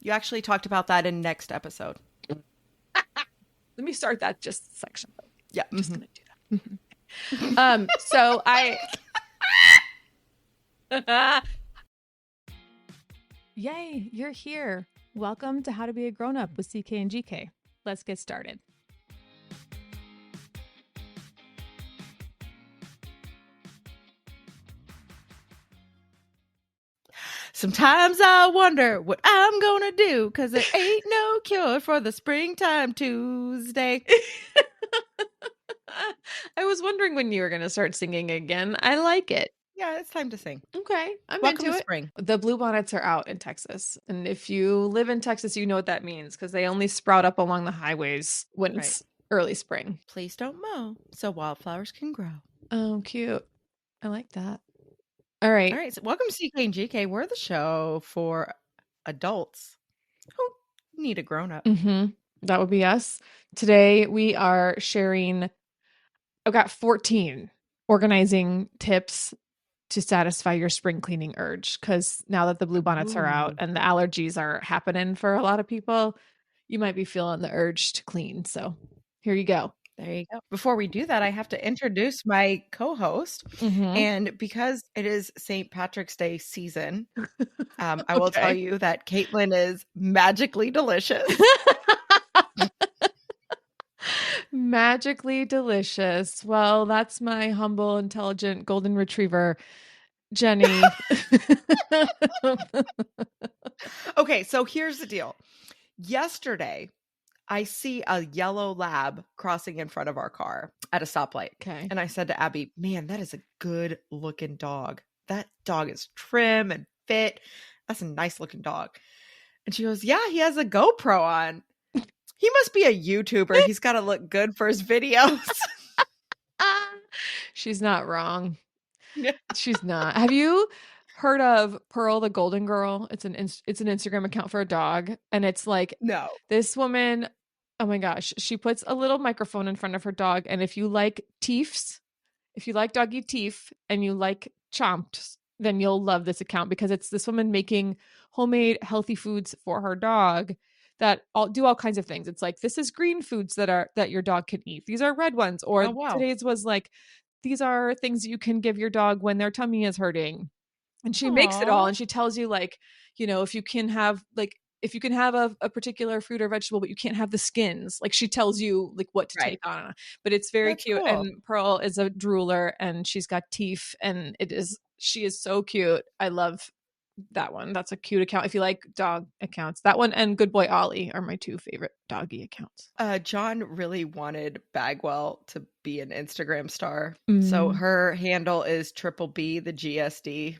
You actually talked about that in next episode. Let me start that just section. Yeah. Just going to do that. So Yay, you're here. Welcome to How to Be a Grown-Up with CK and GK. Let's get started. Sometimes I wonder what I'm gonna do, because there ain't no cure for the springtime Tuesday. I was wondering when you were going to start singing again. I like it. Yeah, it's time to sing. Okay, I'm Welcome into to it. spring. The bluebonnets are out in Texas. And if you live in Texas, you know what that means, because they only sprout up along the highways when it's early spring. Please don't mow so wildflowers can grow. Oh, cute. I like that. All right. All right. So welcome to CK and GK. We're the show for adults who need a grown-up. That would be us. Today we are sharing, I've got 14 organizing tips to satisfy your spring cleaning urge. Because now that the bluebonnets are out and the allergies are happening for a lot of people, you might be feeling the urge to clean. So here you go. There you go. Before we do that, I have to introduce my co-host. And because it is St. Patrick's Day season, I will tell you that Caitlin is magically delicious. Magically delicious. Well, that's my humble, intelligent golden retriever, Jenny. Okay, so here's the deal. Yesterday, I see a yellow lab crossing in front of our car at a stoplight. Okay. And I said to Abby, man, that is a good looking dog. That dog is trim and fit. That's a nice looking dog. And she goes, yeah, he has a GoPro on. He must be a YouTuber. He's got to look good for his videos. She's not wrong. She's not. Have you heard of Pearl the Golden Girl? It's an Instagram account for a dog. And it's like, no, this woman, oh my gosh, she puts a little microphone in front of her dog. And if you like teefs, if you like doggy teeth and you like chomps, then you'll love this account, because it's this woman making homemade healthy foods for her dog that do all kinds of things. It's like, this is green foods that your dog can eat. These are red ones. Or today's was like, these are things you can give your dog when their tummy is hurting. And she makes it all. And she tells you, like, you know, if you can have a particular fruit or vegetable, but you can't have the skins, like she tells you like what to take on. But it's very cute. Cool. And Pearl is a drooler and she's got teeth, and she is so cute. I love that one. That's a cute account. If you like dog accounts, that one and Good Boy Ollie are my two favorite doggy accounts. John really wanted Bagwell to be an Instagram star. So her handle is Triple B, the GSD.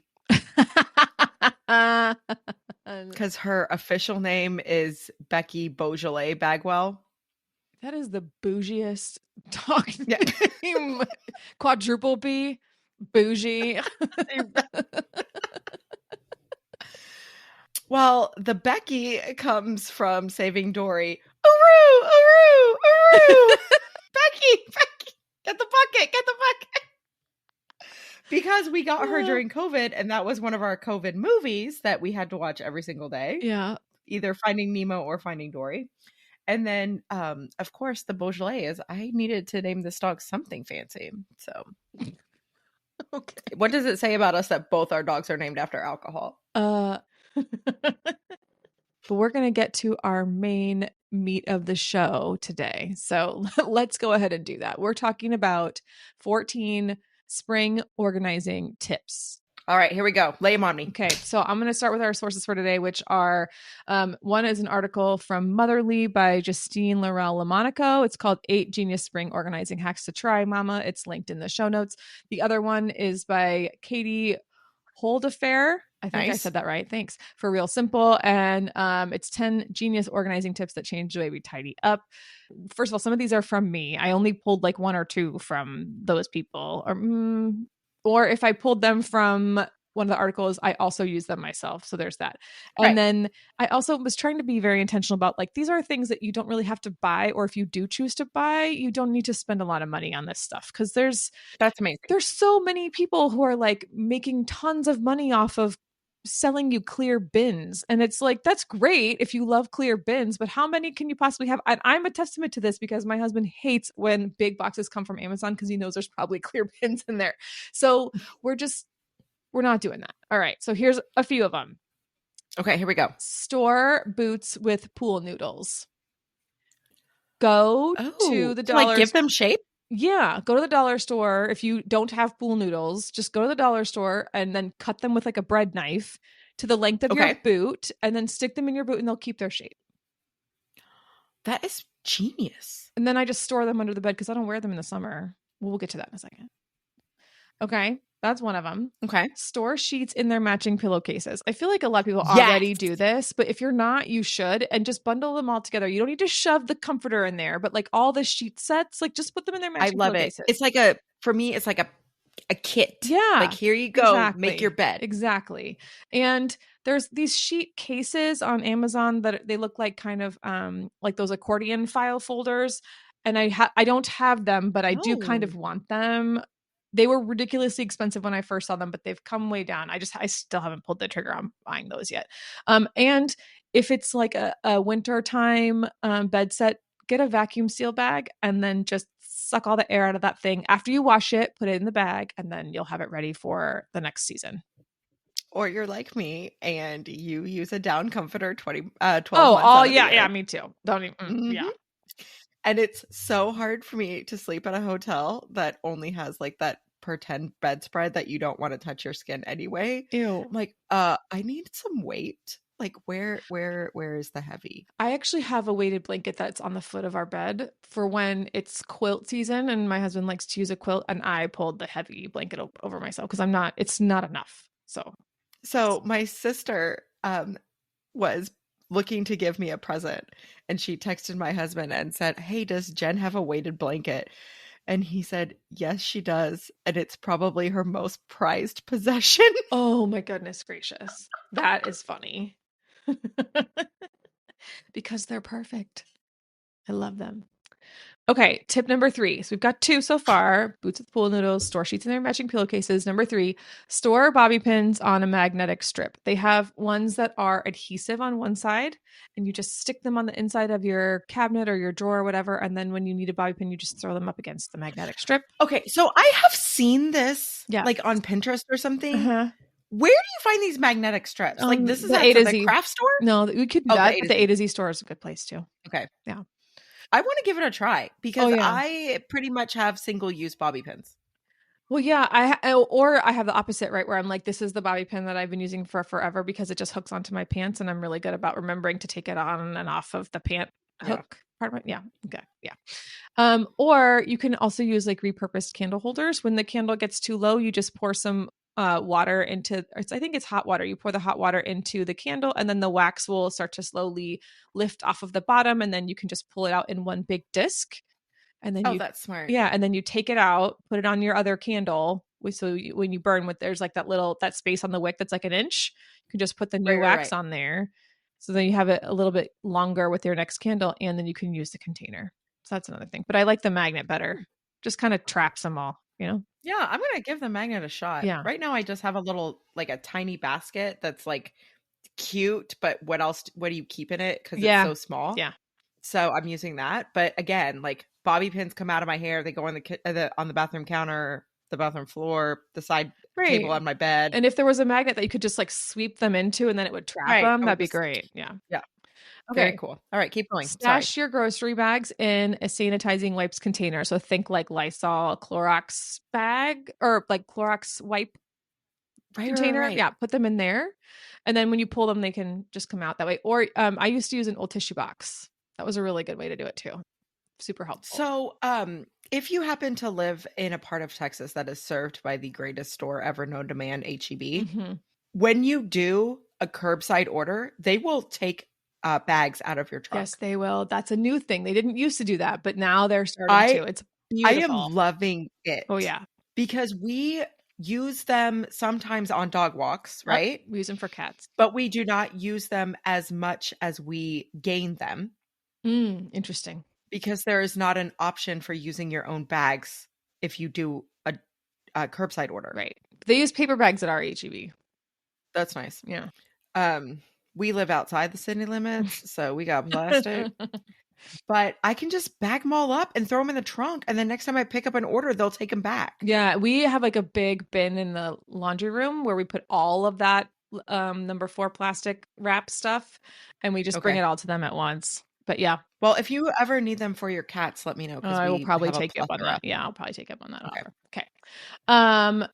Because her official name is Becky Beaujolais Bagwell. That is the bougiest dog name. Quadruple B, bougie. Well, the Becky comes from Saving Dory. Ooh, ooh, ooh. Becky, get the bucket. Because we got her during COVID, and that was one of our COVID movies that we had to watch every single day. Yeah. Either Finding Nemo or Finding Dory. And then, of course, the Beaujolais is, I needed to name this dog something fancy. So, okay. What does it say about us that both our dogs are named after alcohol? But we're going to get to our main meat of the show today. So let's go ahead and do that. We're talking about 14 spring organizing tips. All right, here we go. Lay them on me. Okay, so I'm going to start with our sources for today, which are, one is an article from Motherly by Justine Laurel Lamonaco. It's called 8 Genius Spring Organizing Hacks to Try, Mama. It's linked in the show notes. The other one is by Katie Holdafair. I think I said that right. Thanks. For Real Simple. And it's 10 genius organizing tips that change the way we tidy up. First of all, some of these are from me. I only pulled like one or two from those people. Or if I pulled them from one of the articles, I also use them myself. So there's that. And then I also was trying to be very intentional about, like, these are things that you don't really have to buy, or if you do choose to buy, you don't need to spend a lot of money on this stuff. Cause that's amazing. There's so many people who are like making tons of money off of selling you clear bins. And it's like, that's great if you love clear bins, but how many can you possibly have? And I'm a testament to this because my husband hates when big boxes come from Amazon because he knows there's probably clear bins in there. So we're not doing that. All right. So here's a few of them. Okay, here we go. Store boots with pool noodles. Go to the to like dollar give them shape? Yeah, go to the dollar store. If you don't have pool noodles, just go to the dollar store and then cut them with like a bread knife to the length of your Okay. boot and then stick them in your boot and they'll keep their shape. That is genius. And then I just store them under the bed because I don't wear them in the summer. Well, we'll get to that in a second. Okay, that's one of them. Okay. Store sheets in their matching pillowcases. I feel like a lot of people already do this, but if you're not, you should. And just bundle them all together. You don't need to shove the comforter in there, but like all the sheet sets, like just put them in their matching pillowcases. It's like for me, it's like a kit. Yeah. Like, here you go, exactly. make your bed. Exactly. And there's these sheet cases on Amazon that they look like kind of like those accordion file folders. And I don't have them, but I do kind of want them. They were ridiculously expensive when I first saw them, but they've come way down. I still haven't pulled the trigger on buying those yet. And if it's like a winter time bed set, get a vacuum seal bag and then just suck all the air out of that thing. After you wash it, put it in the bag, and then you'll have it ready for the next season. Or you're like me and you use a down comforter 12 months. Yeah, me too. Don't even, yeah. And it's so hard for me to sleep at a hotel that only has like that pretend bedspread that you don't want to touch your skin anyway. Ew. I'm like, I need some weight. Like, where is the heavy? I actually have a weighted blanket that's on the foot of our bed for when it's quilt season and my husband likes to use a quilt, and I pulled the heavy blanket over myself because it's not enough. So my sister was looking to give me a present, and she texted my husband and said, "Hey, does Jen have a weighted blanket?" And he said, "Yes, she does. And it's probably her most prized possession." Oh my goodness gracious. That is funny. Because they're perfect. I love them. Okay, tip number 3. So we've got 2 so far. Boots with pool noodles, store sheets in their matching pillowcases. Number 3, store bobby pins on a magnetic strip. They have ones that are adhesive on one side, and you just stick them on the inside of your cabinet or your drawer or whatever, and then when you need a bobby pin, you just throw them up against the magnetic strip. Okay, so I have seen this like on Pinterest or something. Uh-huh. Where do you find these magnetic strips? Like, this is at the craft store? No, we could do that. The A to Z store is a good place too. Okay. Yeah. I want to give it a try because I pretty much have single-use bobby pins. Well, yeah, I have the opposite, right? Where I'm like, this is the bobby pin that I've been using for forever because it just hooks onto my pants, and I'm really good about remembering to take it on and off of the pant hook part of it. Yeah. Okay. Yeah. Or you can also use like repurposed candle holders. When the candle gets too low, you just pour some water into, I think it's hot water. You pour the hot water into the candle, and then the wax will start to slowly lift off of the bottom, and then you can just pull it out in one big disc. And then that's smart. Yeah, and then you take it out, put it on your other candle. So when you burn there's like that space on the wick that's like an inch. You can just put the new wax on there. So then you have it a little bit longer with your next candle, and then you can use the container. So that's another thing. But I like the magnet better. Just kind of traps them all, you know? Yeah, I'm going to give the magnet a shot. Yeah. Right now I just have a tiny basket that's like cute, but what do you keep in it? Because it's so small. Yeah. So I'm using that. But again, like, bobby pins come out of my hair. They go on the bathroom counter, the bathroom floor, the side table on my bed. And if there was a magnet that you could just like sweep them into and then it would trap them, that'd be great. Yeah. Yeah. Okay. Very cool. All right, keep going. Stash your grocery bags in a sanitizing wipes container. So think like Lysol Clorox bag or like Clorox wipe container. Right. Yeah, put them in there. And then when you pull them, they can just come out that way. Or I used to use an old tissue box. That was a really good way to do it too. Super helpful. So if you happen to live in a part of Texas that is served by the greatest store ever known to man, H-E-B, when you do a curbside order, they will take bags out of your truck. Yes, they will. That's a new thing. They didn't used to do that, but now they're starting to. It's beautiful. I am loving it. Oh, yeah. Because we use them sometimes on dog walks, right? We use them for cats. But we do not use them as much as we gain them. Interesting. Because there is not an option for using your own bags if you do a curbside order. Right. They use paper bags at our HEB. That's nice. Yeah. We live outside the city limits, so we got plastic. But I can just bag them all up and throw them in the trunk, and then next time I pick up an order, they'll take them back. Yeah, we have like a big bin in the laundry room where we put all of that number 4 plastic wrap stuff, and we just bring Okay. it all to them at once. But yeah, Well, if you ever need them for your cats, let me know because I will we probably have a take you up on plethora. that. Yeah, I'll probably take you up on that Okay. offer. Okay. Um,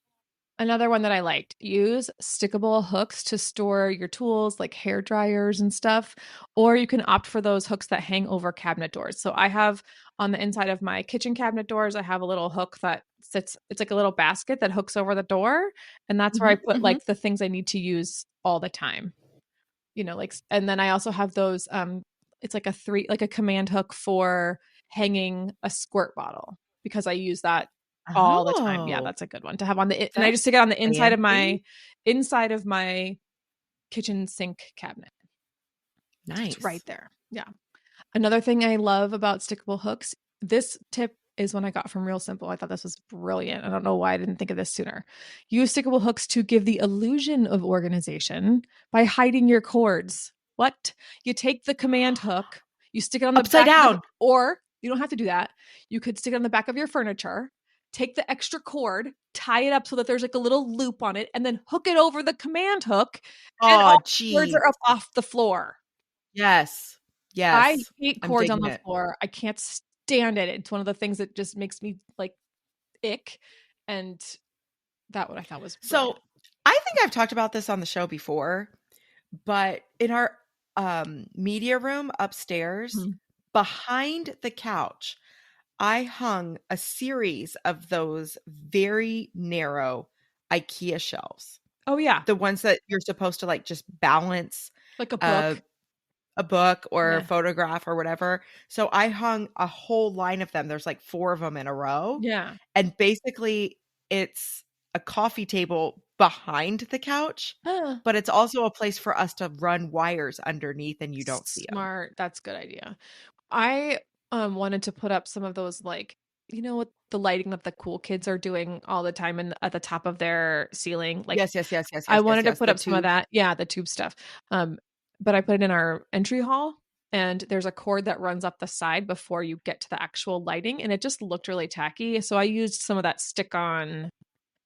Another one that I liked, use stickable hooks to store your tools like hair dryers and stuff, or you can opt for those hooks that hang over cabinet doors. So I have on the inside of my kitchen cabinet doors, I have a little hook that sits, it's like a little basket that hooks over the door. And that's where I Mhm, put mhm. like the things I need to use all the time. Like, and then I also have those, it's like a command hook for hanging a squirt bottle because I use that all the time. Yeah, Oh, that's a good one to have on and I just that's stick it on the fancy. inside of my kitchen sink cabinet. So it's right Nice. there. Yeah. Another thing I love about stickable hooks, this tip is one I got from Real Simple. I thought this was brilliant. I don't know why I didn't think of this sooner. Use stickable hooks to give the illusion of organization by hiding your cords. What? You take the command hook, you stick it on the Upside back of down. or you don't have to do that. You could stick it on the back of your furniture, take the extra cord, tie it up so that there's like a little loop on it, and then hook it over the command hook, and Oh, all the cords geez. are up off the floor. Yes. I Yes. hate I'm cords on digging the it. floor. I can't stand it. It's one of the things that just makes me like ick. And that one I thought was So brilliant. I think I've talked about this on the show before, but in our media room upstairs, Mhm. behind the couch, I hung a series of those very narrow IKEA shelves. Oh yeah, The ones that you're supposed to like just balance like a uh book. a book or a Yeah. photograph or whatever. So I hung a whole line of them. There's like 4 of them in a row. Yeah. And basically it's a coffee table behind the couch, Ah, but it's also a place for us to run wires underneath and you don't see them. smart. That's a good idea. I wanted to put up some of those like what the lighting that the cool kids are doing all the time and at the top of their ceiling. Like Yes, yes, yes, yes, I yes, yes, wanted to yes. put The up some of tubes. that. Yeah, the tube stuff. But I put it in our entry hall and there's a cord that runs up the side before you get to the actual lighting and it just looked really tacky. So I used some of that stick-on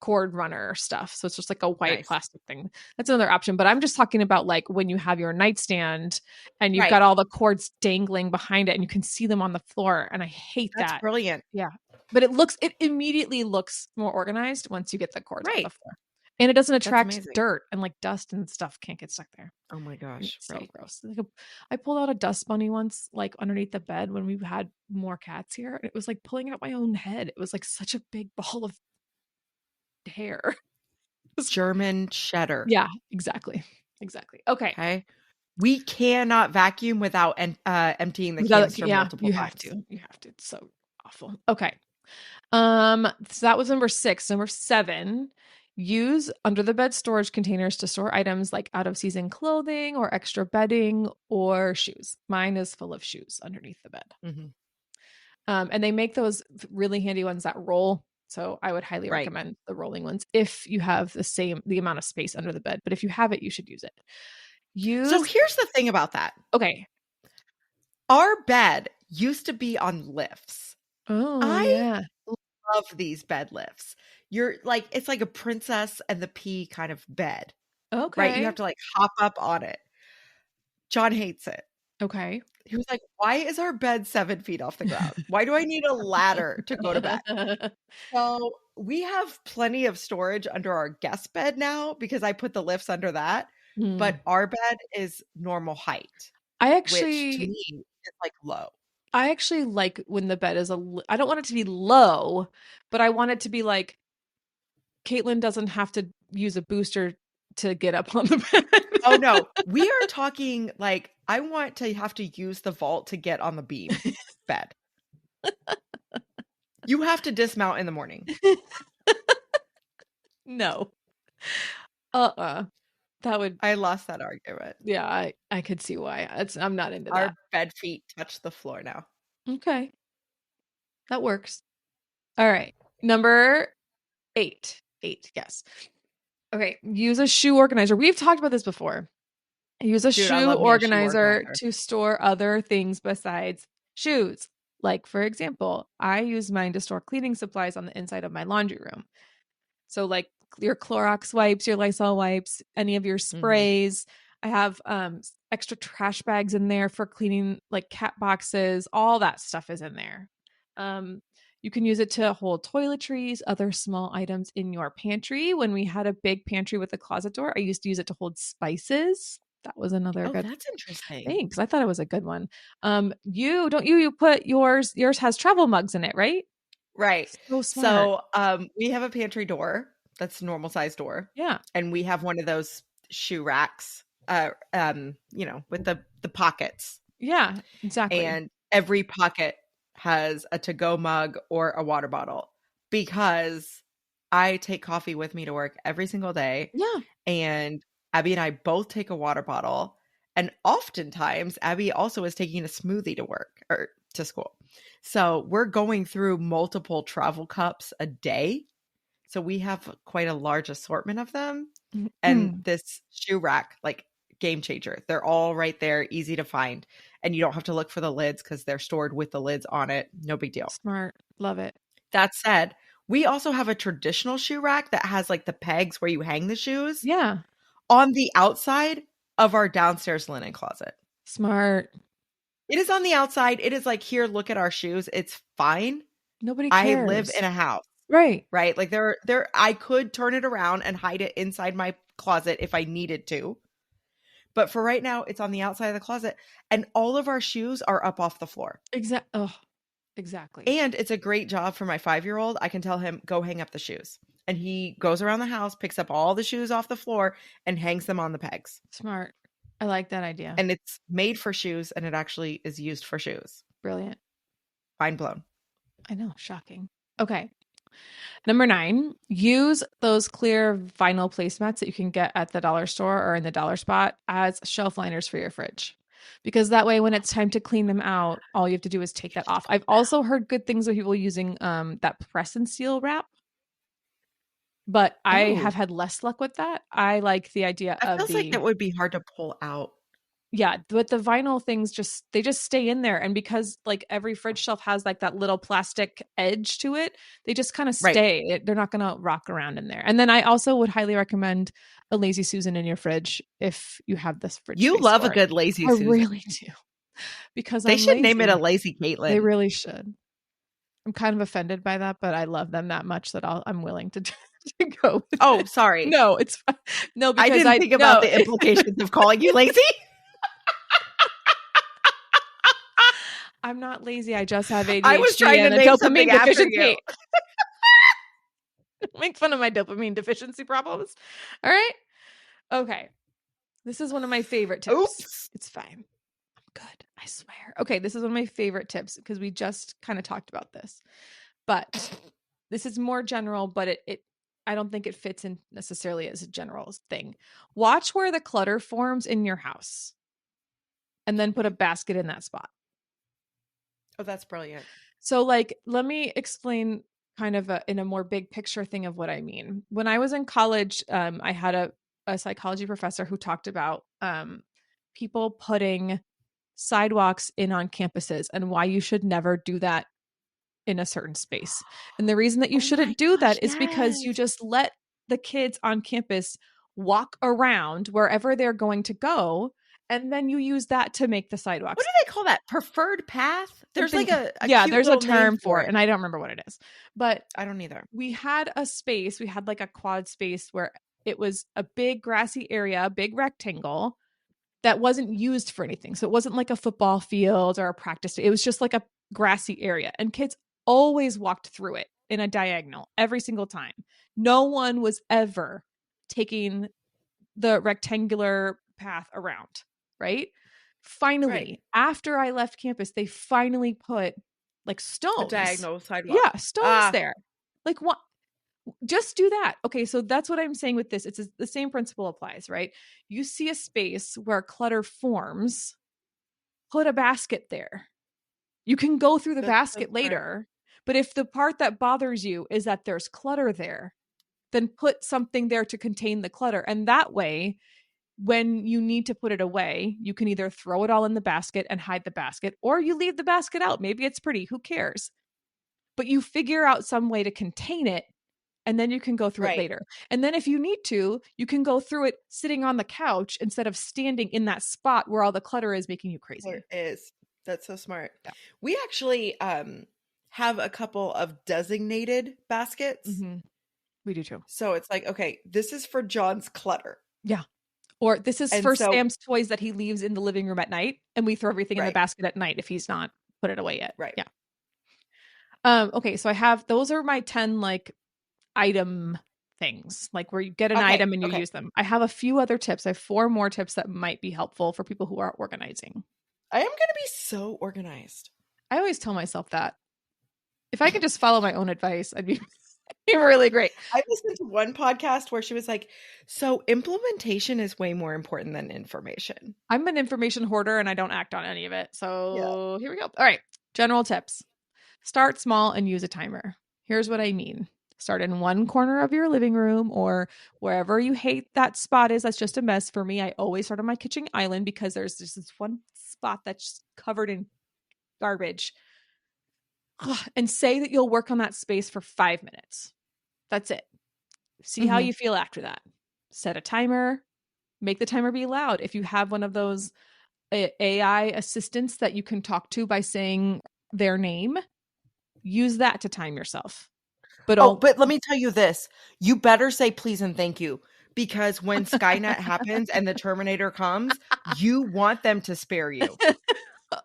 cord runner stuff. So it's just like a white Nice. plastic thing. That's another option, but I'm just talking about like when you have your nightstand and you've Right. got all the cords dangling behind it and you can see them on the floor and I hate That's that. brilliant. Yeah. But it immediately looks more organized once you get the cords off the Right. floor. And it doesn't That's attract amazing. dirt and like dust and stuff can't get stuck there. Oh my And gosh. it's so Right. gross. I pulled out a dust bunny once, like underneath the bed when we had more cats here. And it was like pulling out my own head. It was like such a big ball of hair. German cheddar. Yeah, exactly. Exactly. Okay. Okay. We cannot vacuum without emptying the canister Yeah, multiple you have times. to. You have to. It's so awful. Okay. So that was number 6. Number 7, use under the bed storage containers to store items like out of season clothing or extra bedding or shoes. Mine is full of shoes underneath the bed. Mhm. And they make those really handy ones that roll. So I would highly Right. recommend the rolling ones if you have the amount of space under the bed. But if you have it, you should use it. So Use here's the thing about that. Okay. Our bed used to be on lifts. Oh I yeah. love these bed lifts. You're like, it's like a princess and the pea kind of bed, right? You have Okay. to like hop up on it. John hates it. Okay. He was like, why is our bed 7 feet off the ground? Why do I need a ladder to go to bed? So we have plenty of storage under our guest bed now because I put the lifts under that. Hmm. But our bed is normal height, I which to actually me is like low. I actually like when the bed is I don't want it to be low, but I want it to be like Caitlin doesn't have to use a booster to get up on the Oh bed. no, we are talking like I want to have to use the vault to get on the beam bed. You have to dismount in the morning. No. Uh-uh. That would I lost that argument. Yeah, I could see why. I'm not into that. Our bed feet touch the floor now. Okay. That works. All right. Number 8. 8, yes. Okay, use a shoe organizer. We've talked about this before. Use a Dude, I shoe love me a shoe organizer organizer. to store other things besides shoes. Like, for example, I use mine to store cleaning supplies on the inside of my laundry room. So, like your Clorox wipes, your Lysol wipes, any of your Hmm. sprays. I have extra trash bags in there for cleaning, like cat boxes. All that stuff is in there. Um, you can use it to hold toiletries, other small items in your pantry. When we had a big pantry with a closet door, I used to use it to hold spices. That was another Oh, good that's interesting. thing because I thought it was a good one. You put yours has travel mugs in it, right? Right. So smart. So, we have a pantry door that's a normal size door, Yeah. and we have one of those shoe racks, with the pockets, Yeah, exactly. and every pocket has a to-go mug or a water bottle because I take coffee with me to work every single day, Yeah. and Abby and I both take a water bottle, and oftentimes Abby also is taking a smoothie to work or to school. So we're going through multiple travel cups a day. So we have quite a large assortment of them. And Mm, this shoe rack, like game changer. They're all right there, easy to find. And you don't have to look for the lids because they're stored with the lids on it. No big deal. smart. Love it. That said, we also have a traditional shoe rack that has like the pegs where you hang the shoes Yeah. on the outside of our downstairs linen closet. Smart. It is on the outside. It is like, here, look at our shoes. It's fine. Nobody I live in cares. a house, Right. right? Like I could turn it around and hide it inside my closet if I needed to. But for right now, it's on the outside of the closet and all of our shoes are up off the floor. Oh, exactly. And it's a great job for my 5-year-old. I can tell him, go hang up the shoes. And he goes around the house, picks up all the shoes off the floor and hangs them on the pegs. Smart. I like that idea. And it's made for shoes and it actually is used for shoes. Brilliant. Mind blown. I know. Shocking. Okay. Number 9, use those clear vinyl placemats that you can get at the dollar store or in the dollar spot as shelf liners for your fridge. Because that way, when it's time to clean them out, all you have to do is take that off. I've also heard good things of people using that press and seal wrap, but I Oh, have had less luck with that. I like the idea that of feels like the that would be hard to pull out. yeah, but the vinyl things just stay in there, and because like every fridge shelf has like that little plastic edge to it, they just kind of Right. stay. They're not going to rock around in there. And then I also would highly recommend a lazy Susan in your fridge if you have this fridge You space love a for it. good lazy I Susan. really do because They I'm should name it a lazy. lazy They Caitlin. really should. I'm kind of offended by that, but I love them that much that I'm willing to, to go with Oh, it. sorry. No, it's fine. No, I because didn't I think about no. the implications of calling you lazy. I'm not lazy. I just have I was ADHD trying to and a name something dopamine after you. deficiency. Make fun of my dopamine deficiency problems. All right. Okay. This is one of my favorite tips. Oops. It's fine. I'm good. I swear. Okay. This is one of my favorite tips because we just kind of talked about this. But this is more general, but it I don't think it fits in necessarily as a general thing. Watch where the clutter forms in your house and then put a basket in that spot. Oh, that's brilliant. So, like, let me explain kind of in a more big picture thing of what I mean. When I was in college, I had a psychology professor who talked about people putting sidewalks in on campuses and why you should never do that in a certain space. And the reason that you Oh my shouldn't do gosh, that is because you yes. just let the kids on campus walk around wherever they're going to go. And then you use that to make the What sidewalks do they call that? Preferred path? There's like something. a Yeah, cute there's a little name term for for it, it. and I don't remember what it is. But I don't either. we had a space, we had like a quad space where it was a big grassy area, a big rectangle that wasn't used for anything. So it wasn't like a football field or a practice. It was just like a grassy area. And kids always walked through it in a diagonal every single time. No one was ever taking the rectangular path around, right? Right. Finally, after I left campus, they finally put like A stones. diagonal sidewalk. Yeah, stones Ah, there. Like what? Just do that. Okay, so that's what I'm saying with this. It's the same principle applies, right? You see a space where clutter forms, put a basket there. You can go through the that's so basket smart. later, but if the part that bothers you is that there's clutter there, then put something there to contain the clutter. And that way, when you need to put it away, you can either throw it all in the basket and hide the basket, or you leave the basket out. Maybe it's pretty, who cares? But you figure out some way to contain it, and then you can go through it Right. later. And then if you need to, you can go through it sitting on the couch instead of standing in that spot where all the clutter is making you There crazy. is. That's so smart. Yeah. We actually have a couple of designated baskets. Mm-hmm. We do too. So it's like, okay, this is for John's clutter. Yeah. Or this is And for so, Sam's toys that he leaves in the living room at night, and we throw everything in the right, basket at night if he's not put it away yet. right. Yeah. Okay, so I have those are my 10 like item things, like where you get an Okay, item and you okay. use them. I have a few other tips. I have 4 more tips that might be helpful for people who are organizing. I am going to be so organized. I always tell myself that. If I could just follow my own advice, I'd be really great. I listened to one podcast where she was like, so implementation is way more important than information. I'm an information hoarder and I don't act on any of it. So Here we go. All right. General tips. Start small and use a timer. Here's what I mean. Start in one corner of your living room or wherever you hate that spot is. That's just a mess. For me, I always start on my kitchen island because there's just this one spot that's covered in garbage. And say that you'll work on that space for 5 minutes. That's it. See how you feel after that. Set a timer. Make the timer be loud. If you have one of those AI assistants that you can talk to by saying their name, use that to time yourself. But let me tell you this. You better say please and thank you, because when Skynet happens and the Terminator comes, you want them to spare you.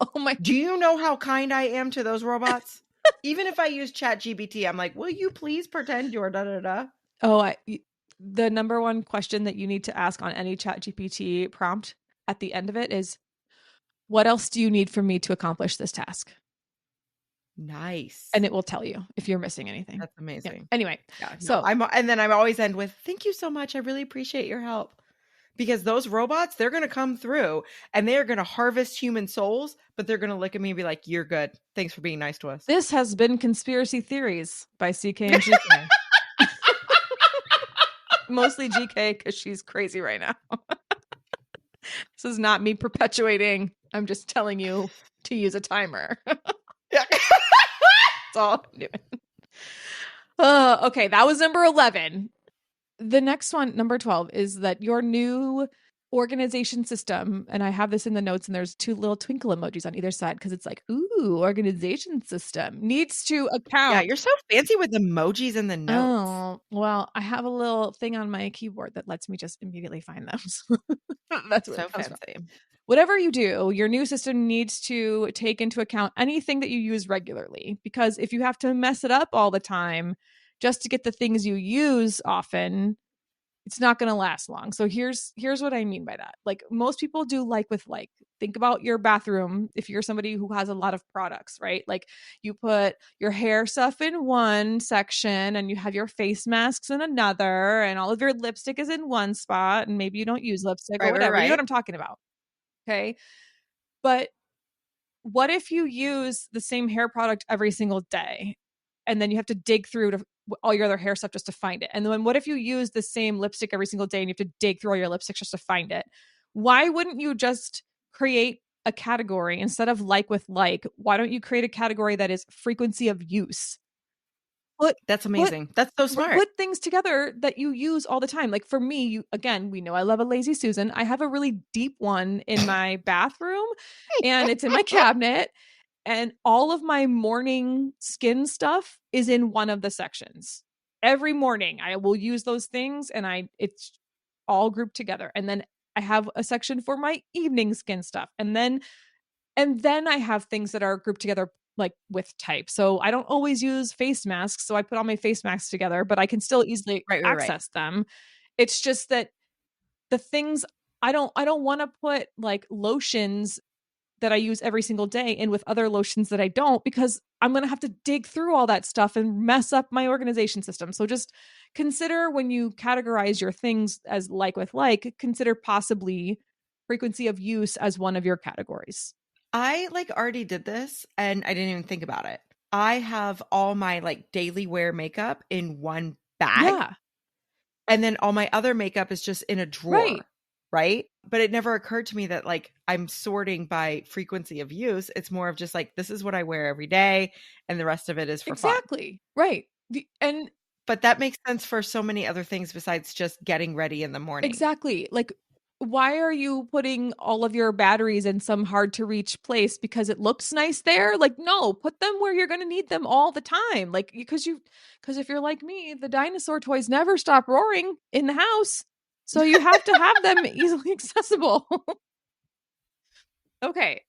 Oh my. Do you know how kind I am to those robots? Even if I use ChatGPT, I'm like, will you please pretend you're da-da-da? Oh, the number one question that you need to ask on any ChatGPT prompt at the end of it is, what else do you need from me to accomplish this task? Nice. And it will tell you if you're missing anything. That's amazing. Yeah. Anyway, yeah, so and then I always end with, thank you so much. I really appreciate your help. Because those robots, they're going to come through and they're going to harvest human souls, but they're going to look at me and be like, you're good. Thanks for being nice to us. This has been Conspiracy Theories by CK and GK. Mostly GK because she's crazy right now. This is not me perpetuating. I'm just telling you to use a timer. Yeah. That's all I'm doing. Okay, that was number 11. The next one, number 12, is that your new organization system, and I have this in the notes, and there's 2 little twinkle emojis on either side because it's like, ooh, organization system needs to account. Yeah, you're so fancy with emojis in the notes. Oh, well, I have a little thing on my keyboard that lets me just immediately find those. That's what so it comes fancy. from. Whatever you do, your new system needs to take into account anything that you use regularly, because if you have to mess it up all the time just to get the things you use often, it's not going to last long. So here's what I mean by that. Like, most people do like with like. Think about your bathroom. If you're somebody who has a lot of products, right? Like, you put your hair stuff in one section and you have your face masks in another, and all of your lipstick is in one spot, and maybe you don't use lipstick or whatever. You know what I'm talking about. Okay. But what if you use the same hair product every single day and then you have to dig through to all your other hair stuff just to find it? And then what if you use the same lipstick every single day and you have to dig through all your lipsticks just to find it? Why wouldn't you just create a category instead of like with like? Why don't you create a category that is frequency of use? That's amazing. That's so smart. Put things together that you use all the time. Like, for me, again, we know I love a lazy Susan. I have a really deep one in my bathroom and it's in my cabinet, and all of my morning skin stuff is in one of the sections. Every morning I will use those things, and it's all grouped together. And then I have a section for my evening skin stuff. And then I have things that are grouped together like with type. So I don't always use face masks, so I put all my face masks together, but I can still easily access them. It's just that the things I don't want to put like lotions that I use every single day in with other lotions that I don't, because I'm going to have to dig through all that stuff and mess up my organization system. So just consider, when you categorize your things as like with like, consider possibly frequency of use as one of your categories. I like already did this and I didn't even think about it. I have all my like daily wear makeup in one bag. Yeah. And then all my other makeup is just in a Right. drawer, right? But it never occurred to me that like I'm sorting by frequency of use. It's more of just like this is what I wear every day and the rest of it is for fun. Exactly. Right. And But that makes sense for so many other things besides just getting ready in the morning. exactly. Like, why are you putting all of your batteries in some hard to reach place because it looks nice there? Like, no, put them where you're going to need them all the time. Like, because if you're like me, the dinosaur toys never stop roaring in the house. So you have to have them easily accessible. Okay.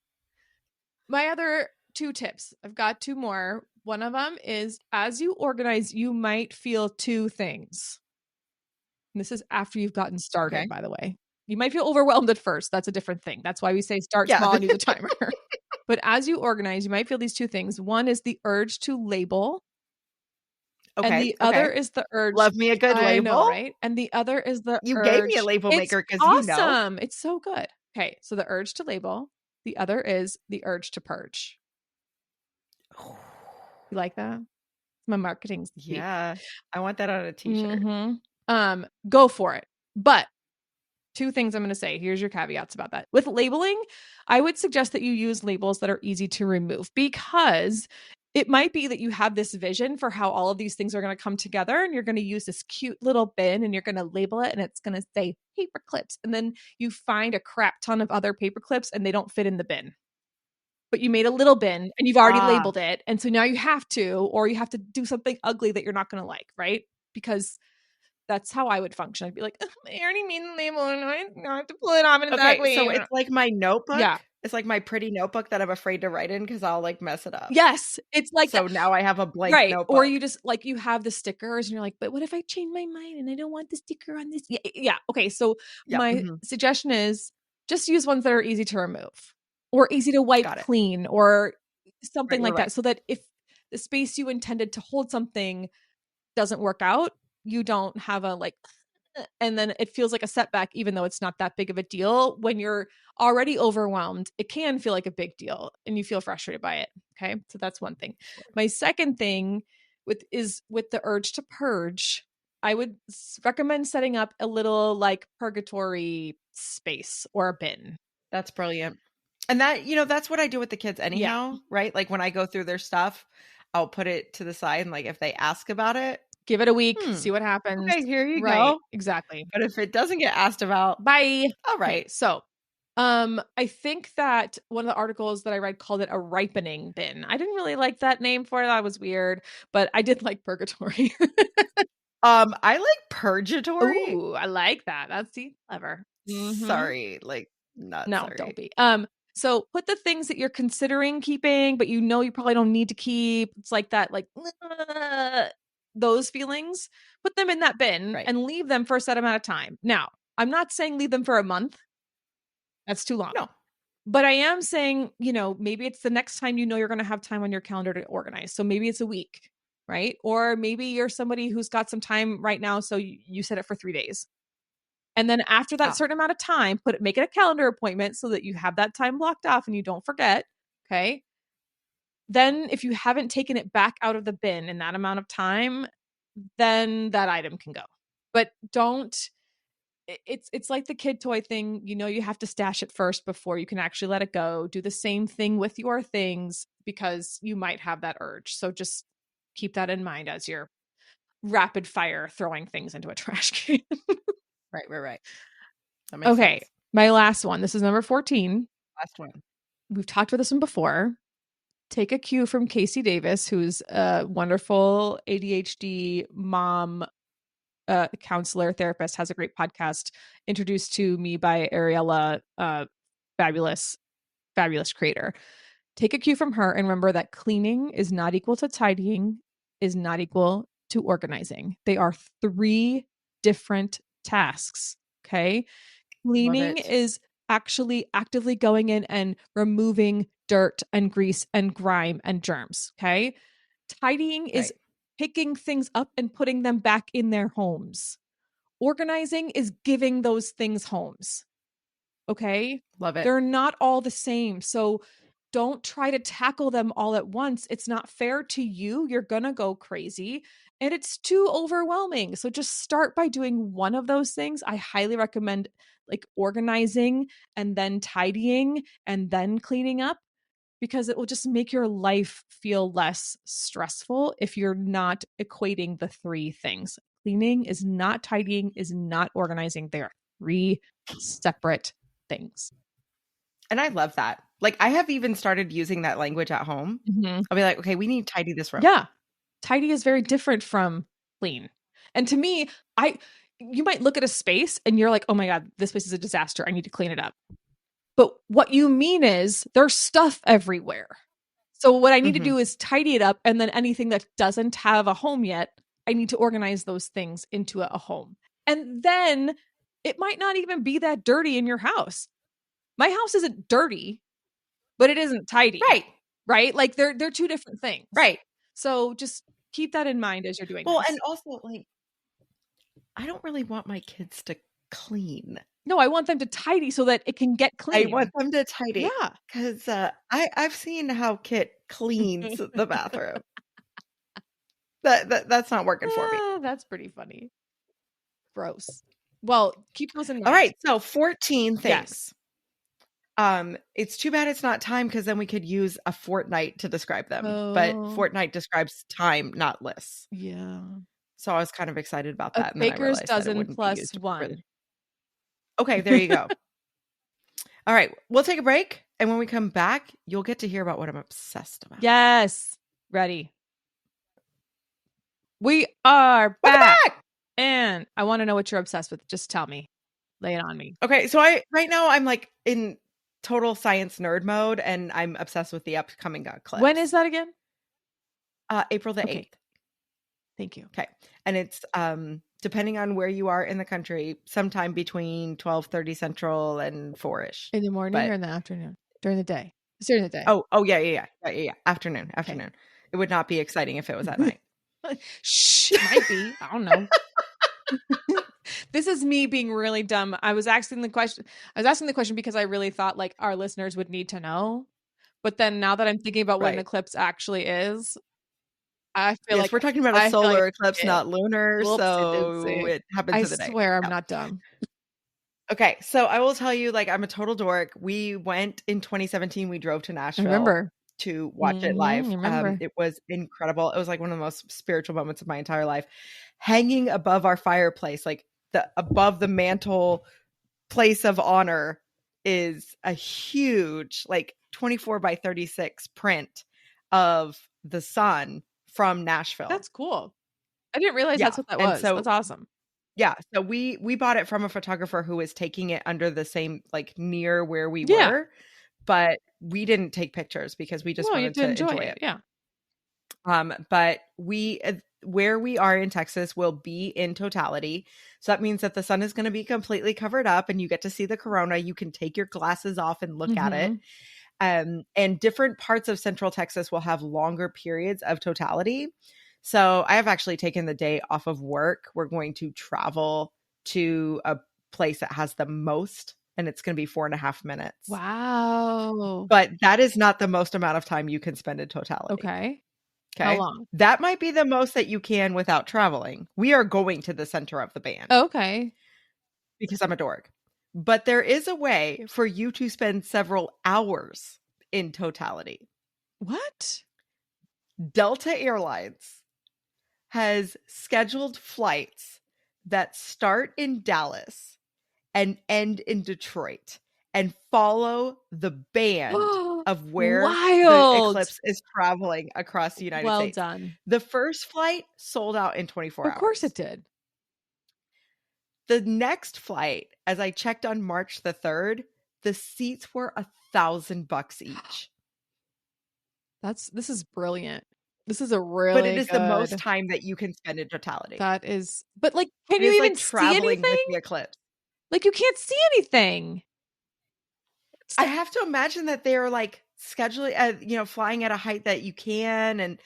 My other 2 tips. I've got 2 more. One of them is as you organize, you might feel 2 things. And this is after you've gotten started, Okay. by the way. You might feel overwhelmed at first. That's a different thing. That's why we say start Yeah. small and use a timer. But as you organize, you might feel these 2 things. One is the urge to label, and Okay. the other Okay. is the urge. Love me a good I know, label. right? And the other is the You gave me a urge. label It's maker because you know. awesome. It's so good. Okay, so the urge to label. The other is the urge to purge. You like that? My marketing speak. Yeah. I want that on a t-shirt. Go for it. But 2 things I'm going to say. Here's your caveats about that. With labeling, I would suggest that you use labels that are easy to remove because it might be that you have this vision for how all of these things are going to come together and you're going to use this cute little bin and you're going to label it and it's going to say paper clips. And then you find a crap ton of other paper clips and they don't fit in the bin. But you made a little bin and you've already Ah. labeled it. And so now you have to, or you have to do something ugly that you're not going to like, right? Because that's how I would function. I'd be like, I already made the label and I have to pull it off and it's Okay, ugly. so it's like my notebook. Yeah. It's like my pretty notebook that I'm afraid to write in because I'll like mess it up. Yes. It's like So that. now I have a blank Right. Or notebook. you just like you have the stickers and you're like, but what if I change my mind and I don't want the sticker on this? Yeah. Yeah. Okay. So Yep. my Mhm. suggestion is just use ones that are easy to remove or easy to wipe Got it. clean or something Right. like that. Right. So that if the space you intended to hold something doesn't work out, you don't have a like, and then it feels like a setback, even though it's not that big of a deal. When you're already overwhelmed, it can feel like a big deal and you feel frustrated by it. Okay. So that's one thing. My second thing with the urge to purge, I would recommend setting up a little like purgatory space or a bin. That's brilliant. And that, that's what I do with the kids Yeah. anyhow, right? Like when I go through their stuff, I'll put it to the side and like if they ask about it, Give it a week, see what happens. okay, here you Right. go. Exactly. But if it doesn't get asked about, Bye. all Okay, right. so I think that one of the articles that I read called it a ripening bin. I didn't really like that name for it. That was weird, but I did like purgatory. I like purgatory. Ooh, I like that. That's clever. Sorry, like not No, sorry. don't be. So put the things that you're considering keeping, but you know you probably don't need to keep. It's like that, like those feelings. Put them in that bin Right. and leave them for a set amount of time. Now, I'm not saying leave them for a month. That's too long. No. But I am saying, maybe it's the next time you're going to have time on your calendar to organize. So maybe it's a week, right? Or maybe you're somebody who's got some time right now. So you set it for 3 days. And then after that certain amount of time, make it a calendar appointment so that you have that time blocked off and you don't forget. Okay. Then if you haven't taken it back out of the bin in that amount of time, then that item can go. But don't it's like the kid toy thing. You have to stash it first before you can actually let it go. Do the same thing with your things because you might have that urge. So just keep that in mind as you're rapid fire throwing things into a trash can. Right. That makes Okay. sense. My last one. This is number 14. Last one. We've talked about this one before. Take a cue from Casey Davis, who's a wonderful ADHD mom counselor, therapist, has a great podcast introduced to me by Ariella, fabulous creator. Take a cue from her and remember that cleaning is not equal to tidying, is not equal to organizing. They are 3 different tasks. Okay. Cleaning is actually actively going in and removing dirt and grease and grime and germs. Okay. Tidying is picking things up and putting them back in their homes. Organizing is giving those things homes. Okay. Love it. They're not all the same. So don't try to tackle them all at once. It's not fair to you. You're going to go crazy. and it's too overwhelming. So just start by doing one of those things. I highly recommend like organizing and then tidying and then cleaning up, because it will just make your life feel less stressful if you're not equating the three things. Cleaning is not tidying, is not organizing. They are three separate things. And I love that. Like, I have even started using that language at home. Mm-hmm. I'll be like, okay, we need to tidy this room. Yeah. Tidy is very different from clean. And to me, you might look at a space and you're like, oh my God, this space is a disaster. I need to clean it up. But what you mean is there's stuff everywhere. So what I need to do is tidy it up. And then anything that doesn't have a home yet, I need to organize those things into a home. And then it might not even be that dirty in your house. My house isn't dirty, but it isn't tidy. Right? Like they're two different things. Right. So just keep that in mind as you're doing Well, this. and also, like, I don't really want my kids to clean. No, I want them to tidy so that it can get clean. I want them to tidy. Yeah. Because I've seen how Kit cleans the bathroom. That's not working for me. That's pretty funny. Gross. Well, keep those in mind. All right. So 14 things. Yes. It's too bad it's not time, because then we could use a fortnight to describe them. But fortnight describes time, not lists. Yeah. So I was kind of excited about that. A baker's dozen plus one. Really. Okay, there you go. All right, we'll take a break, and when we come back, you'll get to hear about what I'm obsessed about. Yes. Ready. We are back. And I want to know what you're obsessed with. Just tell me. Lay it on me. Okay, so right now I'm like in total science nerd mode, and I'm obsessed with the upcoming eclipse. When is that again? April the 8th. Thank you. Okay. And it's depending on where you are in the country, sometime between 12:30 Central and 4-ish. In the morning or in the afternoon? During the day. It's during the day. Oh yeah. Afternoon. Okay. It would not be exciting if it was at night. Shh, it might be. I don't know. This is me being really dumb. I was asking the question because I really thought like our listeners would need to know. But then now that I'm thinking about what an eclipse actually is, I feel like we're talking about a solar eclipse, not lunar. So it happens in the day. I swear I'm not dumb. Okay. So I will tell you, like, I'm a total dork. We went in 2017. We drove to Nashville. I remember. To watch it live. It was incredible. It was like one of the most spiritual moments of my entire life. Hanging above our fireplace, like above the mantle place of honor, is a huge, like 24 by 36 print of the sun from Nashville. That's cool. I didn't realize that's what that was. So, that's awesome. Yeah. So we bought it from a photographer who was taking it under the same, like near where we were. But we didn't take pictures because we just wanted to enjoy it. Yeah. But we, where we are in Texas, will be in totality. So that means that the sun is going to be completely covered up, and you get to see the corona. You can take your glasses off and look at it. And different parts of Central Texas will have longer periods of totality. So I have actually taken the day off of work. We're going to travel to a place that has the most, and it's going to be 4.5 minutes. Wow. But that is not the most amount of time you can spend in totality. Okay. How long? That might be the most that you can without traveling. We are going to the center of the band. Okay. Because I'm a dork. But there is a way for you to spend several hours in totality. What? Delta Airlines has scheduled flights that start in Dallas and end in Detroit and follow the band of where the eclipse is traveling across the United States. Well done. The first flight sold out in 24 hours. Of course it did. The next flight, as I checked on March the 3rd, the seats were $1,000 each. This is brilliant. This is a really But it is the most time that you can spend in totality. That is, but like, can you even see anything? With the eclipse. Like, you can't see anything. I have to imagine that they're like scheduling, flying at a height that you can, and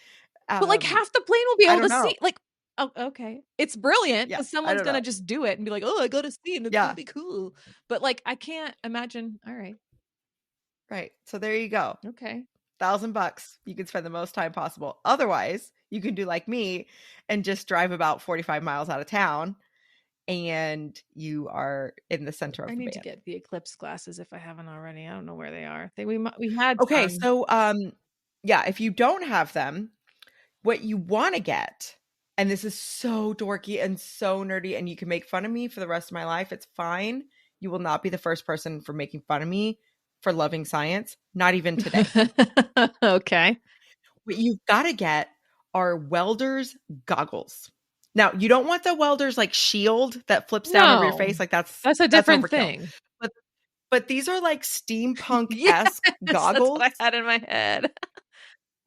but like half the plane will be able to see. Like, oh, okay, it's brilliant because someone's gonna just do it and be like, "Oh, I got to see, and it's gonna be cool." But like, I can't imagine. All right, right. So there you go. Okay. $1,000, you can spend the most time possible. Otherwise, you can do like me and just drive about 45 miles out of town and you are in the center of I the need to band. get the eclipse glasses if I haven't already. I don't know where they are. We had Okay, some. so yeah, if you don't have them, what you want to get, and this is so dorky and so nerdy, and you can make fun of me for the rest of my life, it's fine. You will not be the first person for making fun of me for loving science, not even today. Okay. What you've got to get are welder's goggles. Now, you don't want the welder's like shield that flips down over your No, face. Like that's a different overkill. thing. But these are like Yes, steampunk-esque that's what goggles. I had in my head.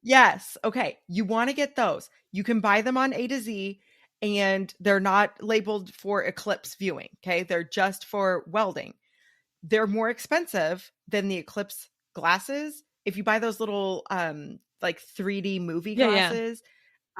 Yes. Okay. You want to get those. You can buy them on A to Z and they're not labeled for eclipse viewing. Okay. They're just for welding. They're more expensive than the eclipse glasses. If you buy those little like 3D movie Yeah. glasses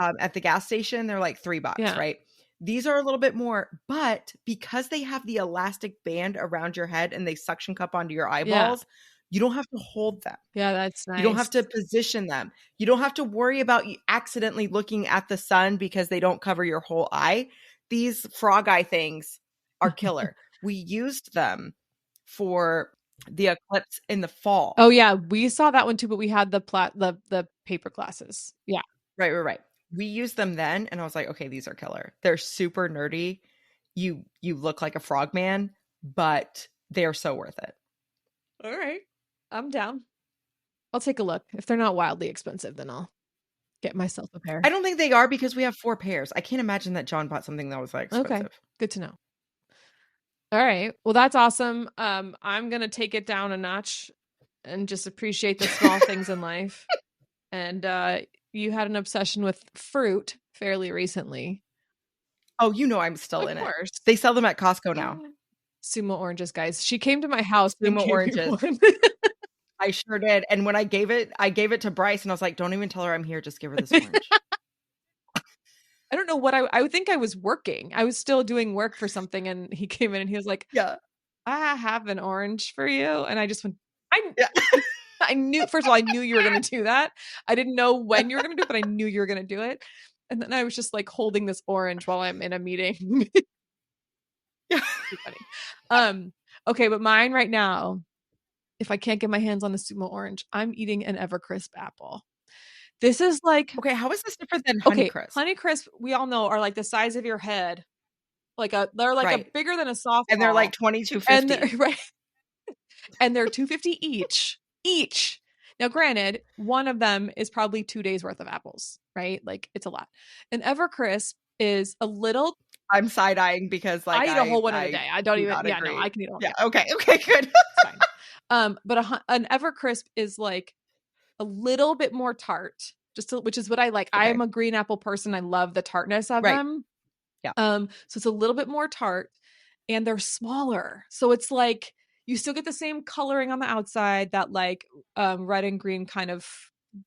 at the gas station, they're like $3, Yeah. right? These are a little bit more, but because they have the elastic band around your head and they suction cup onto your eyeballs, you don't have to hold them. Yeah, that's You don't have nice. to position them. You don't have to worry about you accidentally looking at the sun because they don't cover your whole eye. These frog eye things are killer. We used them for the eclipse in the fall. Oh yeah, we saw that one too, but we had the paper glasses. Yeah. Right. We used them then and I was like, okay, these are killer. They're super nerdy. You look like a frogman, but they're so worth it. All right. I'm down. I'll take a look. If they're not wildly expensive, then I'll get myself a pair. I don't think they are because we have 4 pairs. I can't imagine that John bought something that was that expensive. Okay. Good to know. All right. Well, that's awesome. I'm going to take it down a notch and just appreciate the small things in life. And you had an obsession with fruit fairly recently. Oh, you know I'm still in course. it. They sell them at Costco now. Sumo oranges, guys. She came to my house. Sumo oranges. I sure did. And when I gave it to Bryce and I was like, don't even tell her I'm here. Just give her this orange. I don't know what I would think I was working. I was still doing work for something. And he came in and he was like, yeah, I have an orange for you. And I just went, I knew, first of all, I knew you were going to do that. I didn't know when you were going to do it, but I knew you were going to do it. And then I was just like holding this orange while I'm in a meeting. Yeah. Funny. Okay, but mine right now, if I can't get my hands on the Sumo orange, I'm eating an Evercrisp apple. This is like, okay, how is this different than Honeycrisp? Honeycrisp, we all know, are like the size of your head. They're like a bigger than a softball. And they're like $22.50. And right. And they're $2.50 each. Now, granted, one of them is probably 2 days worth of apples, right? Like it's a lot. And Evercrisp is a little. I'm side eyeing because like I eat a whole one in a day. I don't even. Yeah, no, I can eat all. Yeah. Okay, good. It's fine. But an Evercrisp is like a little bit more tart, which is what I like. Okay. I am a green apple person. I love the tartness of them. Yeah. So it's a little bit more tart, and they're smaller. So it's like you still get the same coloring on the outside, that like red and green kind of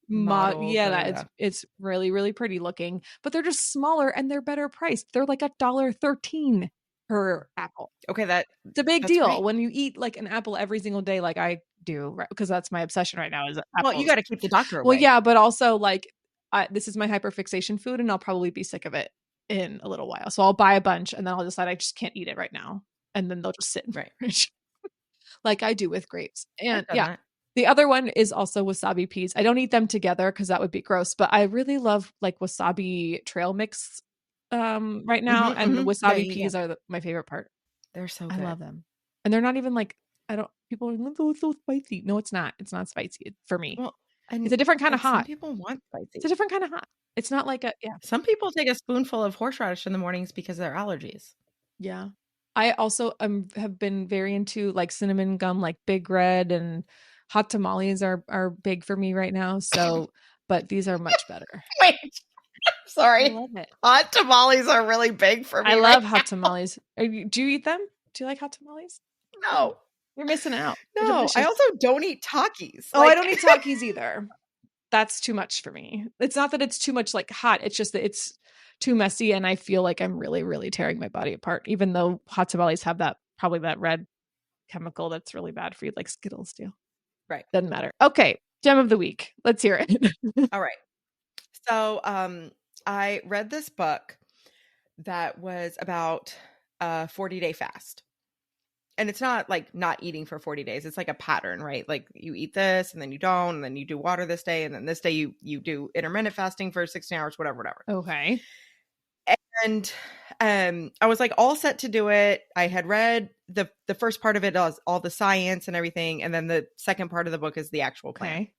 it's really, really pretty looking, but they're just smaller and they're better priced. They're like $1.13 per apple. Okay, it's a big deal great. When you eat like an apple every single day, like I do, right? Because that's my obsession right now is apples. Well, you got to keep the doctor away. Well, yeah, but also like this is my hyperfixation food, and I'll probably be sick of it in a little while. So I'll buy a bunch, and then I'll decide I just can't eat it right now, and then they'll just sit in my fridge, like I do with grapes. And yeah. The other one is also wasabi peas. I don't eat them together because that would be gross, but I really love like wasabi trail mix right now. And wasabi peas are my favorite part. They're so good. I love them. And they're not even like, people are like, oh, it's so spicy. No, it's not. It's not spicy for me. Well, it's a different kind of hot. Some people want spicy. It's a different kind of hot. It's not like Some people take a spoonful of horseradish in the mornings because of their allergies. Yeah. I also have been very into like cinnamon gum, like Big Red, and hot tamales are big for me right now. So, but these are much better. Wait, sorry. I love it. Hot tamales are really big for me. I love hot tamales. Do you eat them? Do you like hot tamales? No. You're missing out. No, I also don't eat Takis. Oh, I don't eat Takis either. That's too much for me. It's not that it's too much like hot. It's just that it's too messy, and I feel like I'm really, really tearing my body apart, even though hot tamales have probably that red chemical that's really bad for you, like Skittles do. Right. Doesn't matter. Okay. Gem of the week. Let's hear it. All right. So, I read this book that was about a 40-day fast. And it's not like not eating for 40 days. It's like a pattern, right? Like you eat this and then you don't, and then you do water this day, and then this day you do intermittent fasting for 16 hours, whatever, whatever. Okay. And I was like all set to do it. I had read the first part of it, all the science and everything, and then the second part of the book is the actual plan. Okay.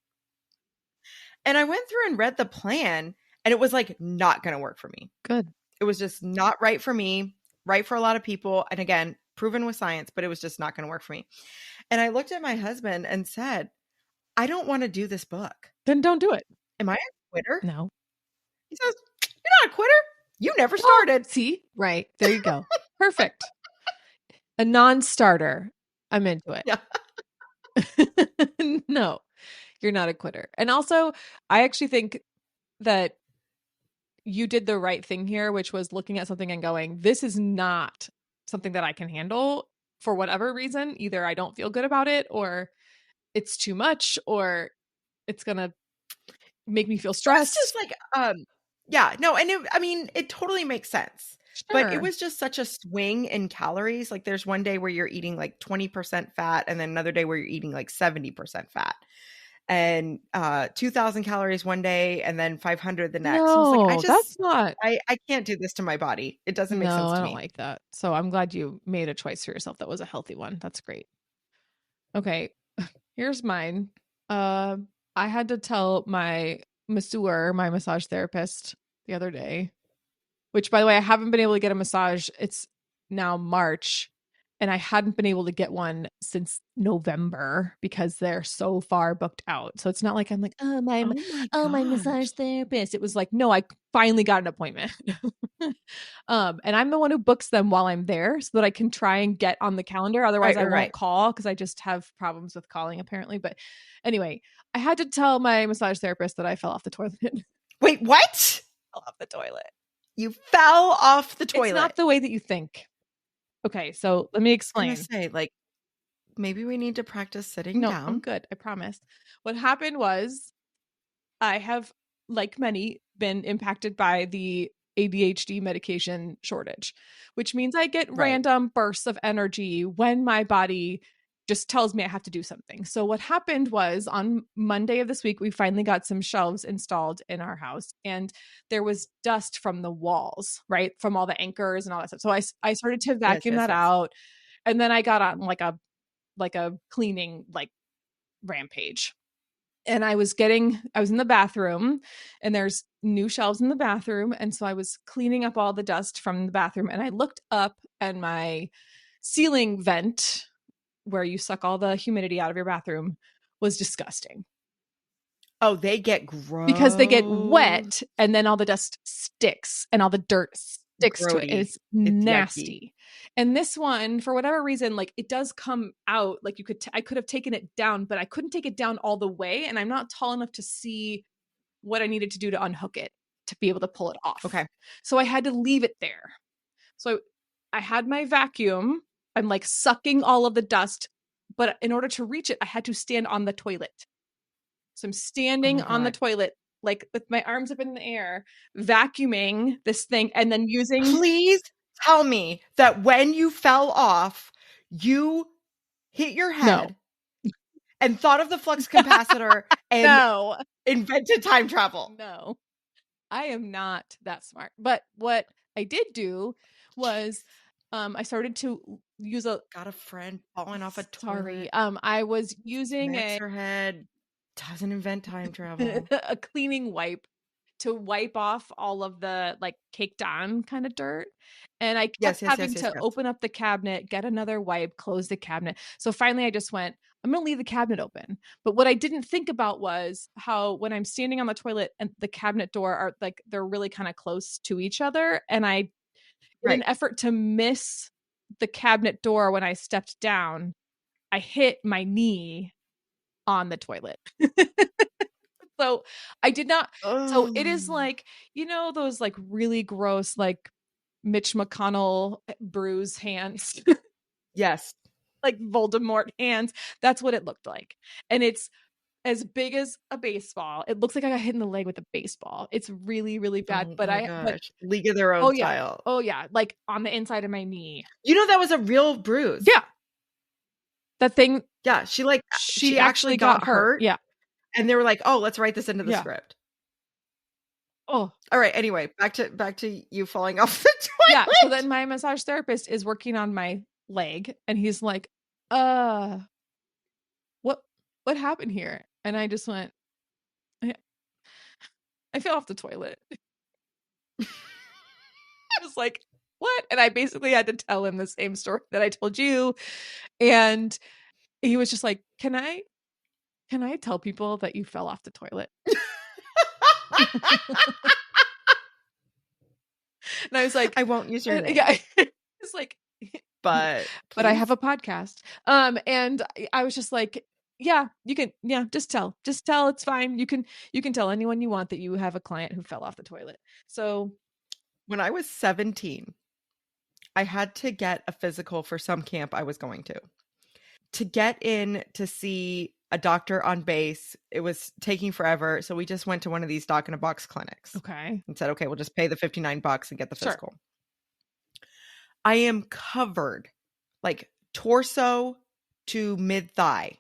And I went through and read the plan, and it was like not going to work for me. Good. It was just not right for me, right for a lot of people. And again, proven with science, but it was just not going to work for me. And I looked at my husband and said, I don't want to do this book. Then don't do it. Am I a quitter? No. He says, you're not a quitter. You never started. See? Right. There you go. Perfect. A non-starter. I'm into it. Yeah. No, you're not a quitter. And also, I actually think that you did the right thing here, which was looking at something and going, this is not something that I can handle for whatever reason. Either I don't feel good about it, or it's too much, or it's going to make me feel stressed. It's just like, yeah, no. And it totally makes sense. Sure. But it was just such a swing in calories. Like there's one day where you're eating like 20% fat, and then another day where you're eating like 70% fat. And 2,000 calories one day and then 500 the next. No, I was like, that's not. I can't do this to my body. It doesn't make sense to me. I don't like that. So I'm glad you made a choice for yourself that was a healthy one. That's great. Okay, here's mine. I had to tell my masseur, my massage therapist, the other day, which, by the way, I haven't been able to get a massage. It's now March, and I hadn't been able to get one since November because they're so far booked out. So it's not like I'm like, my massage therapist. It was like, no, I finally got an appointment. And I'm the one who books them while I'm there so that I can try and get on the calendar. Otherwise, I won't call because I just have problems with calling apparently. But anyway, I had to tell my massage therapist that I fell off the toilet. Wait, what? Fell off the toilet. You fell off the toilet. It's not the way that you think. Okay, so let me explain. I was gonna say, like, maybe we need to practice sitting down. No, I'm good. I promise. What happened was I have, like many, been impacted by the ADHD medication shortage, which means I get random bursts of energy when my body just tells me I have to do something. So what happened was on Monday of this week, we finally got some shelves installed in our house, and there was dust from the walls, right? From all the anchors and all that stuff. So I started to vacuum that out. And then I got on like a cleaning like rampage. And I was in the bathroom, and there's new shelves in the bathroom. And so I was cleaning up all the dust from the bathroom, and I looked up, and my ceiling vent, where you suck all the humidity out of your bathroom, was disgusting. Oh, they get gross. Because they get wet, and then all the dust sticks and all the dirt sticks to it. And it's nasty. And this one, for whatever reason, like it does come out. Like I could have taken it down, but I couldn't take it down all the way. And I'm not tall enough to see what I needed to do to unhook it to be able to pull it off. Okay. So I had to leave it there. So I had my vacuum. I'm like sucking all of the dust, but in order to reach it, I had to stand on the toilet. So I'm standing on the toilet, like with my arms up in the air, vacuuming this thing, and then using. Please tell me that when you fell off, you hit your head and thought of the flux capacitor and invented time travel. No, I am not that smart. But what I did do was I started to use got a friend falling off a toilet. Sorry. I was using her head. Doesn't invent time travel. A cleaning wipe to wipe off all of the like caked on kind of dirt. And I kept having to open up the cabinet, get another wipe, close the cabinet. So finally I just went, I'm going to leave the cabinet open. But what I didn't think about was how when I'm standing on the toilet and the cabinet door are like, they're really kind of close to each other. And in an effort to miss the cabinet door when I stepped down, I hit my knee on the toilet. So I did not. So it is like, those like really gross, like Mitch McConnell bruise hands. Yes. Like Voldemort hands. That's what it looked like. And it's as big as a baseball. It looks like I got hit in the leg with a baseball. It's really, really bad. Oh But my but gosh. League of their oh own yeah. style. Oh yeah. Like on the inside of my knee. You know, that was a real bruise. Yeah. That thing. Yeah. She actually got hurt. Yeah. And they were like, oh, let's write this into the Yeah. script. Oh. All right. Anyway, back to you falling off the toilet. Yeah. So then my massage therapist is working on my leg and he's like, what happened here? And I just went, I fell off the toilet. I was like, what? And I basically had to tell him the same story that I told you. And he was just like, can I tell people that you fell off the toilet? And I was like, I won't use your name. Yeah. It's like, but I have a podcast. And I was just like, yeah, you can, just tell, it's fine. You can tell anyone you want that you have a client who fell off the toilet. So when I was 17, I had to get a physical for some camp I was going to get in to see a doctor on base. It was taking forever. So we just went to one of these doc in a box clinics. Okay. And said, okay, we'll just pay the $59 and get the Sure. physical. I am covered like torso to mid thigh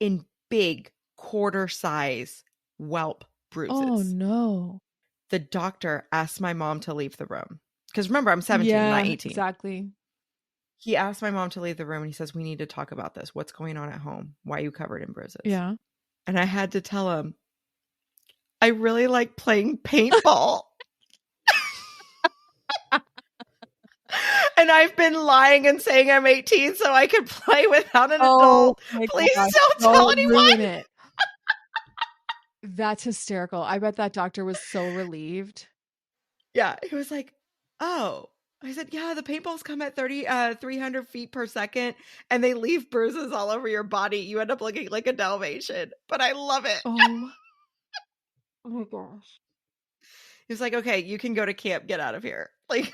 in big quarter size whelp bruises. Oh no. The doctor asked my mom to leave the room. Because remember, I'm 17, not 18. Exactly. He asked my mom to leave the room and he says, we need to talk about this. What's going on at home? Why are you covered in bruises? Yeah. And I had to tell him, I really like playing paintball. And I've been lying and saying I'm 18 so I could play without an adult. Please don't tell anyone. It. That's hysterical. I bet that doctor was so relieved. Yeah. He was like, oh. I said, yeah, the paintballs come at 300 feet per second and they leave bruises all over your body. You end up looking like a Dalmatian, but I love it. Oh my gosh. He was like, okay, you can go to camp. Get out of here. Like,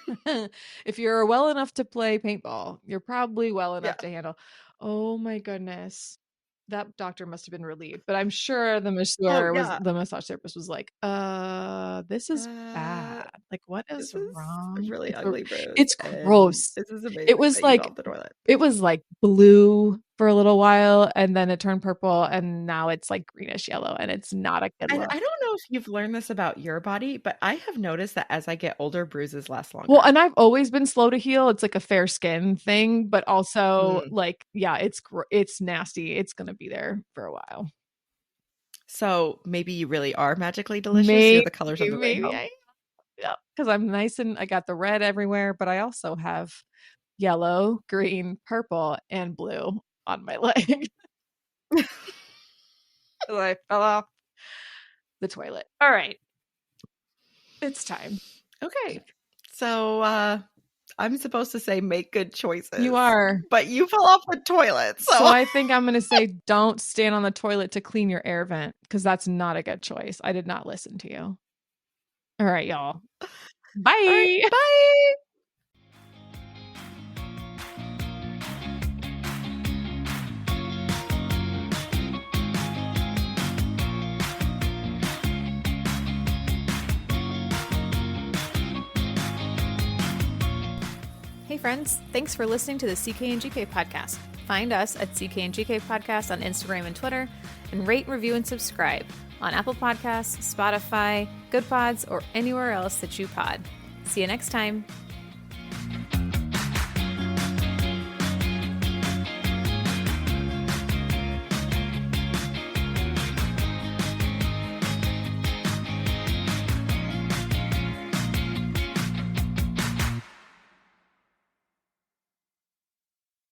if you're well enough to play paintball, you're probably well enough to handle. Oh my goodness. That doctor must have been relieved, but I'm sure the massage therapist was like, this is bad. Like, what is wrong? It's really ugly bruise. It's gross. This is amazing. It was like, off the toilet. It was like blue for a little while and then it turned purple and now it's like greenish yellow and it's not a good look. I don't know if you've learned this about your body, but I have noticed that as I get older, bruises last longer. Well, and I've always been slow to heal. It's like a fair skin thing, but also like, yeah, it's nasty. It's going to be there for a while. So maybe you really are magically delicious. You're the colors of the rainbow. Yeah, because I'm nice and I got the red everywhere, but I also have yellow, green, purple, and blue on my leg. I fell off the toilet. All right. It's time. Okay. So I'm supposed to say make good choices. You are. But you fell off the toilet. So I think I'm going to say don't stand on the toilet to clean your air vent because that's not a good choice. I did not listen to you. All right, y'all. Bye. All right, bye. Hey friends, thanks for listening to the CK and GK podcast. Find us at CK and GK podcast on Instagram and Twitter, and rate, review, and subscribe on Apple Podcasts, Spotify, Good Pods, or anywhere else that you pod. See you next time.